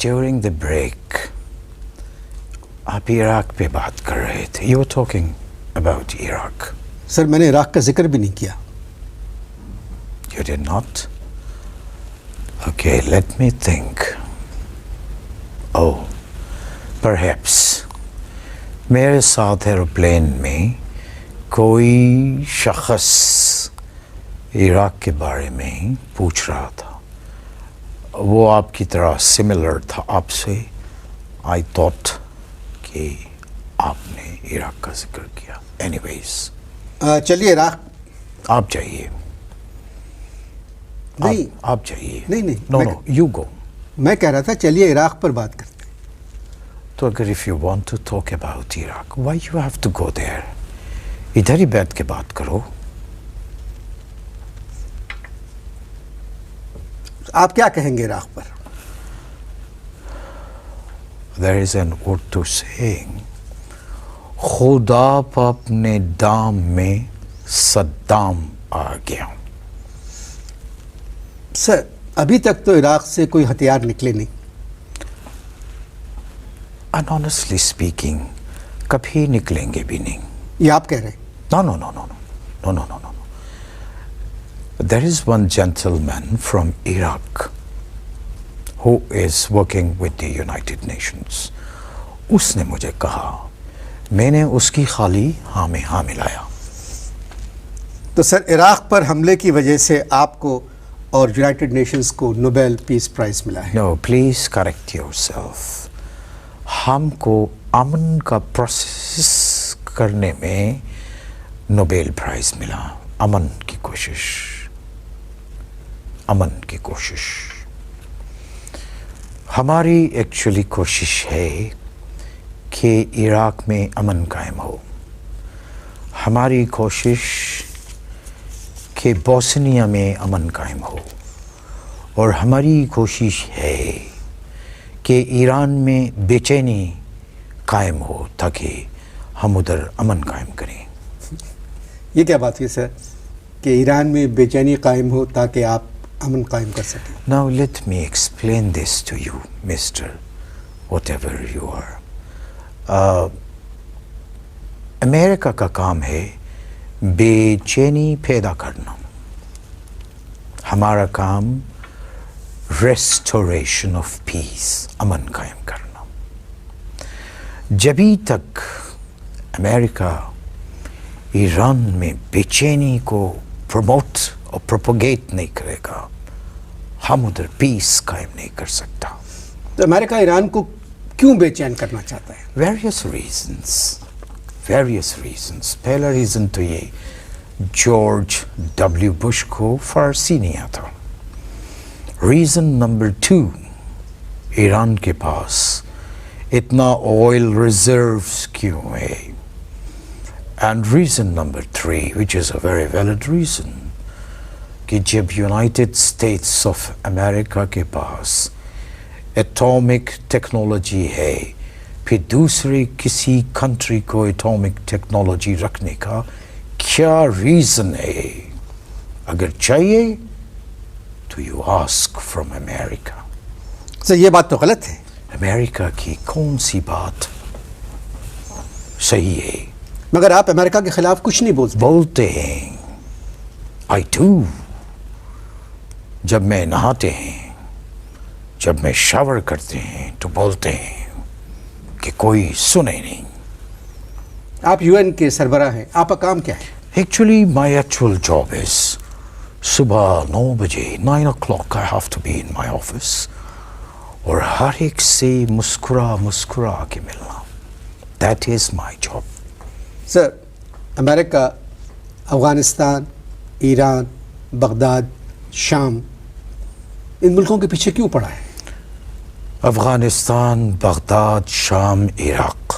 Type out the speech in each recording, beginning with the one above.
During the break آپ عراق پہ بات کر رہے تھے. You are talking about Iraq. Sir میں نے عراق کا ذکر بھی نہیں کیا. You did not? Okay, let me think. Oh, perhaps میرے ساتھ ایروپلین میں کوئی شخص عراق کے بارے میں پوچھ رہا تھا. وہ آپ کی طرح سملر تھا آپ سے. I thought کہ آپ نے عراق کا ذکر کیا. Anyways, چلیے عراق. آپ جائیے. نہیں آپ جائیے. نہیں نو یو گو. میں کہہ رہا تھا چلیے عراق پر بات کرتے ہیں. تو اگر if you want to talk about Iraq, why you have to go there? ادھر ہی بیٹھ کے بات کرو. آپ کیا کہیں گے عراق پر؟ There is an Urdu saying, خدا پا اپنے دام میں صدام آ گیا. سر ابھی تک تو عراق سے کوئی ہتھیار نکلے نہیں. And honestly speaking, کبھی نکلیں گے بھی نہیں. یہ آپ کہہ رہے ہیں؟ No. There is one gentleman from Iraq who is working with the United Nations. اس نے مجھے کہا, میں نے اس کی خالی ہاں میں ہاں ملایا. تو سر عراق پر حملے کی وجہ سے آپ کو اور یونائٹڈ نیشنز کو نوبیل پیس پرائز ملا ہے. No, please correct yourself. ہم کو امن کا پروسیس کرنے میں نوبیل پرائز ملا. امن کی کوشش. ہماری ایکچولی کوشش ہے کہ عراق میں امن قائم ہو. ہماری کوشش کہ بوسنیا میں امن قائم ہو. اور ہماری کوشش ہے کہ ایران میں بے چینی قائم ہو تاکہ ہم ادھر امن قائم کریں. یہ کیا بات ہے سر کہ ایران میں بے چینی قائم ہو تاکہ آپ امن قائم کر سکیں؟ Now let me explain this to you, Mr. Whatever you are. امریکہ کا کام ہے بے چینی پیدا کرنا. ہمارا کام ریسٹوریشن آف پیس، امن قائم کرنا. جبھی تک امریکہ ایران میں بے چینی کو پروموٹ اور پروپوگیٹ نہیں کرے گا، ہم ادھر پیس قائم نہیں کر سکتا. تو امریکہ ایران کو کیوں بے چین کرنا چاہتا ہے؟ Various reasons. پہلا ریزن تو یہ جارج ڈبلیو بش کو فارسی نہیں آتا. ریزن نمبر 2، ایران کے پاس اتنا آئل ریزروز کیوں ہے. And reason number 3 which is a very valid reason کہ جب یونائٹڈ اسٹیٹس آف امریکہ کے پاس ایٹامک ٹیکنالوجی ہے، پھر دوسرے کسی کنٹری کو ایٹامک ٹیکنالوجی رکھنے کا کیا ریزن ہے؟ اگر چاہیے تو یو آسک فرام امریکہ. سر یہ بات تو غلط ہے. امریکہ کی کون سی بات صحیح ہے؟ مگر آپ امریکہ کے خلاف کچھ نہیں بولتے ہیں. I do. جب میں نہاتے ہیں، جب میں شاور کرتے ہیں تو بولتے ہیں کہ کوئی سنے نہیں. آپ یو این کے سربراہ ہیں، آپ کا کام کیا ہے؟ Actually my actual job is صبح 9 بجے 9 o'clock I have to be in my office اور ہر ایک سے مسکرا کے ملنا. That is my job. Sir America Afghanistan, Iran, Baghdad, شام، ان ملکوں کے پیچھے کیوں پڑا ہے؟ افغانستان، بغداد، شام، عراق.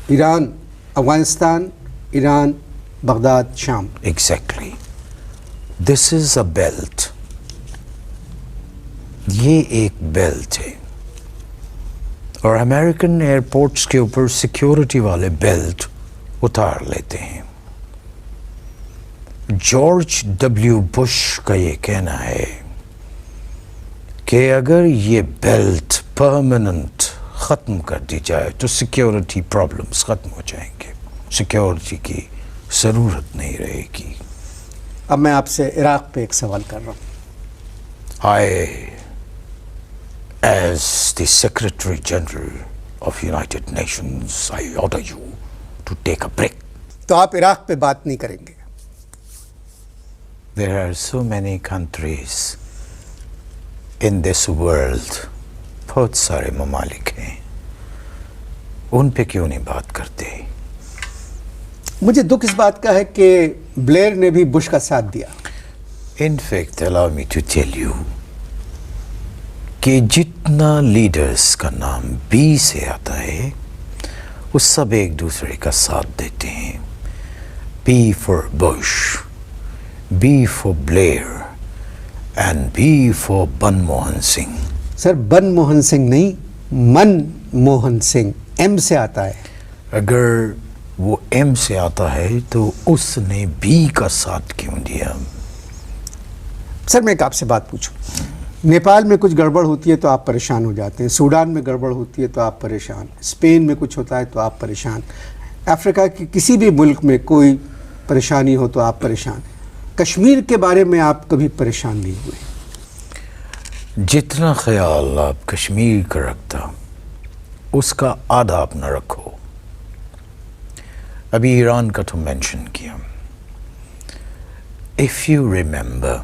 ایران، افغانستان، ایران، بغداد، شام. Exactly. This is a belt. یہ ایک بیلٹ ہے اور امریکن ایئرپورٹس کے اوپر سیکیورٹی والے بیلٹ اتار لیتے ہیں. جارج ڈبلیو بش کا یہ کہنا ہے کہ اگر یہ بیلٹ permanent ختم کر دی جائے تو سیکیورٹی پرابلمس ختم ہو جائیں گے, سیکیورٹی کی ضرورت نہیں رہے گی. اب میں آپ سے عراق پہ ایک سوال کر رہا ہوں. I, as the Secretary General of United Nations, I order you to take a break. تو آپ عراق پہ بات نہیں کریں گے؟ There are so many countries in this world, بہت سارے ممالک ہیں, ان پہ کیوں نہیں بات کرتے؟ مجھے دکھ اس بات کا ہے کہ بلیئر نے بھی بش کا ساتھ دیا. In fact, allow me to tell you کہ جتنا لیڈرز کا نام بی سے آتا ہے وہ سب ایک دوسرے کا ساتھ دیتے ہیں. B for Bush, B for Blair and B for Manmohan Singh. Sir Manmohan Singh نہیں, منموہن سنگھ, ایم سے آتا ہے. اگر وہ ایم سے آتا ہے تو اس نے بی کا ساتھ کیوں دیا؟ سر میں ایک آپ سے بات پوچھوں, نیپال میں کچھ گڑبڑ ہوتی ہے تو آپ پریشان ہو جاتے ہیں, سوڈان میں گڑبڑ ہوتی ہے تو آپ پریشان, اسپین میں کچھ ہوتا ہے تو آپ پریشان, افریقہ کے کسی بھی ملک میں کوئی پریشانی ہو تو آپ پریشان. کشمیر کے بارے میں آپ کبھی پریشان نہیں ہوئے؟ جتنا خیال آپ کشمیر کا رکھتا اس کا آدھا آپ نہ رکھو. ابھی ایران کا تو مینشن کیا. If you remember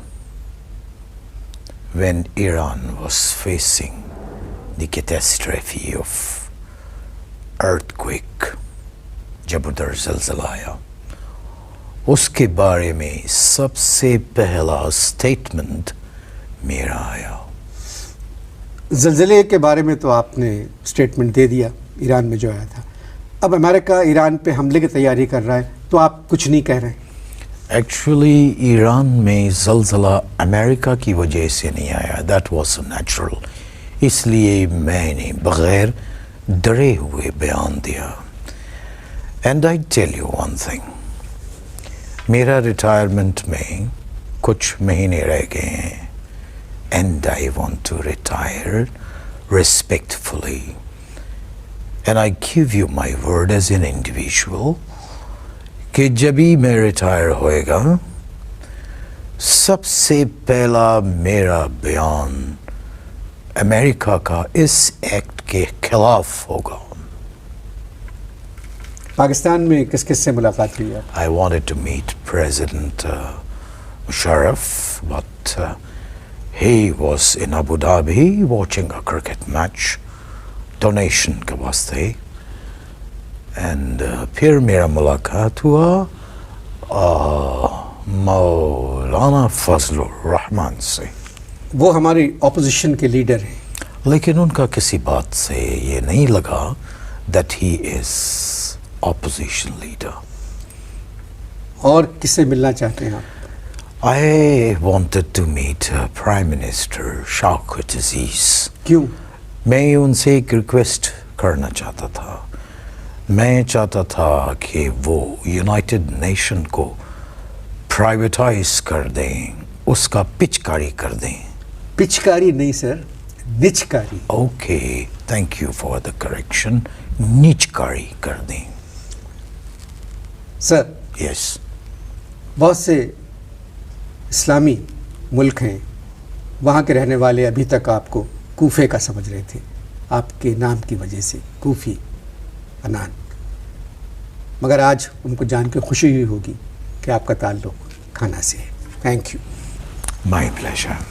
when Iran was facing the catastrophe of earthquake, جب ادھر زلزلہ آیا, اس کے بارے میں سب سے پہلا اسٹیٹمنٹ میرا آیا. زلزلے کے بارے میں تو آپ نے اسٹیٹمنٹ دے دیا ایران میں جو آیا تھا. اب امریکہ ایران پہ حملے کی تیاری کر رہا ہے تو آپ کچھ نہیں کہہ رہے ہیں؟ ایکچولی ایران میں زلزلہ امریکہ کی وجہ سے نہیں آیا, دیٹ واز نیچرل, اس لیے میں نے بغیر ڈرے ہوئے بیان دیا. And I tell you one thing, میرا ریٹائرمنٹ میں کچھ مہینے رہ گئے ہیں, and I want to retire respectfully, and I give you my word as an individual کہ جبھی میں ریٹائر ہوئے گا سب سے پہلا میرا بیان امریکہ کا اس ایکٹ کے خلاف ہوگا. پاکستان میں کس کس سے ملاقات ہوئی ہے؟ I wanted to meet President Musharraf, but he was in Abu Dhabi watching a cricket match, donation کے واسطے. اینڈ پھر میرا ملاقات ہوا مولانا فضل الرحمان سے. وہ ہماری اپوزیشن کے لیڈر ہیں, لیکن ان کا کسی بات سے یہ نہیں لگا that he is opposition leader. اور کس سے ملنا چاہتے ہیں آپ؟ I wanted to meet Prime Minister Shaukat Aziz. کیوں؟ میں ان سے ایک ریکویسٹ کرنا چاہتا تھا. میں چاہتا تھا کہ وہ یونائٹڈ نیشن کو پرائیویٹائز کر دیں, اس کا پچکاری کر دیں. پچکاری نہیں سر, نچکاری. Okay, thank you for the correction, نچکاری کر دیں. سر یس, بہت سے اسلامی ملک ہیں, وہاں کے رہنے والے ابھی تک آپ کو کوفے کا سمجھ رہے تھے, آپ کے نام کی وجہ سے کوفی انان, مگر آج ان کو جان کے خوشی ہوئی ہوگی کہ آپ کا تعلق کھانا سے ہے. Thank you. My pleasure.